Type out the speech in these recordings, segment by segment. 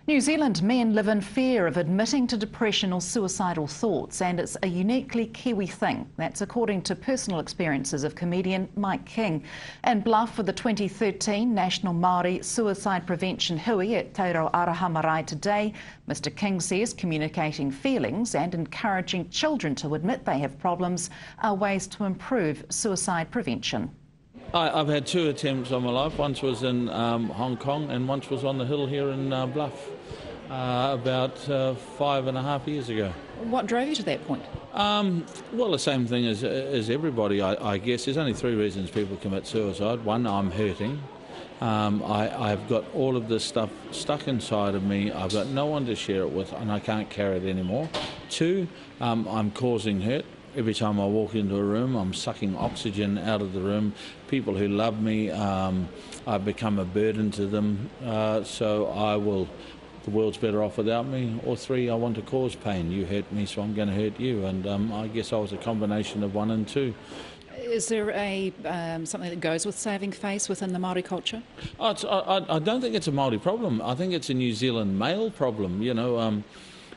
New Zealand men live in fear of admitting to depression or suicidal thoughts, and it's a uniquely Kiwi thing. That's according to personal experiences of comedian Mike King. In Bluff for the 2013 National Maori Suicide Prevention Hui at Te Ora Marae today, Mr King says communicating feelings and encouraging children to admit they have problems are ways to improve suicide prevention. I've had two attempts on my life. Once was in Hong Kong and once was on the hill here in Bluff about 5.5 years ago. What drove you to that point? Well, the same thing as everybody, I guess. There's only three reasons people commit suicide. One, I'm hurting. I've got all of this stuff stuck inside of me. I've got no one to share it with and I can't carry it anymore. Two, I'm causing hurt. Every time I walk into a room, I'm sucking oxygen out of the room. People who love me, I've become a burden to them, so the world's better off without me. Or three, I want to cause pain. You hurt me, so I'm going to hurt you. And I guess I was a combination of one and two. Is there something that goes with saving face within the Māori culture? I don't think it's a Māori problem. I think it's a New Zealand male problem. You know,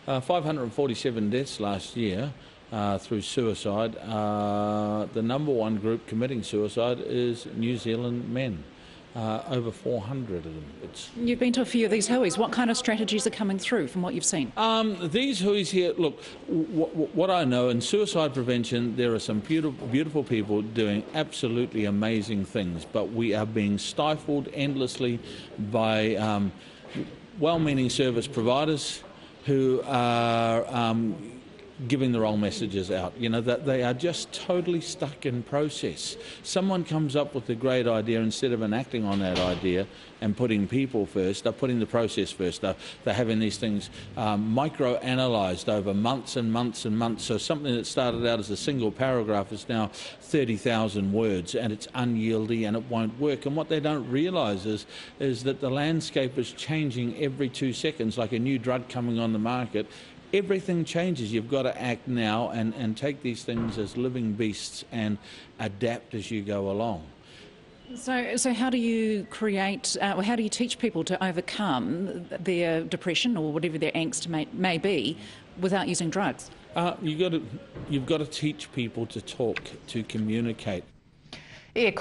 547 deaths last year. Through suicide. The number one group committing suicide is New Zealand men, over 400 of them. You've been to a few of these huis. What kind of strategies are coming through from what you've seen? These huis here, look, what I know in suicide prevention, there are some beautiful people doing absolutely amazing things, but we are being stifled endlessly by well-meaning service providers who are giving the wrong messages out. You know, that they are just totally stuck in process. Someone comes up with a great idea, instead of enacting on that idea and putting people first, they're putting the process first. They're having these things micro-analysed over months and months and months. So something that started out as a single paragraph is now 30,000 words, and it's unyielding and it won't work. And what they don't realise is that the landscape is changing every 2 seconds, like a new drug coming on the market. Everything changes. You've got to act now and take these things as living beasts and adapt as you go along. So how do you create, or how do you teach people to overcome their depression or whatever their angst may be without using drugs? You've got to teach people to talk, to communicate. Yeah.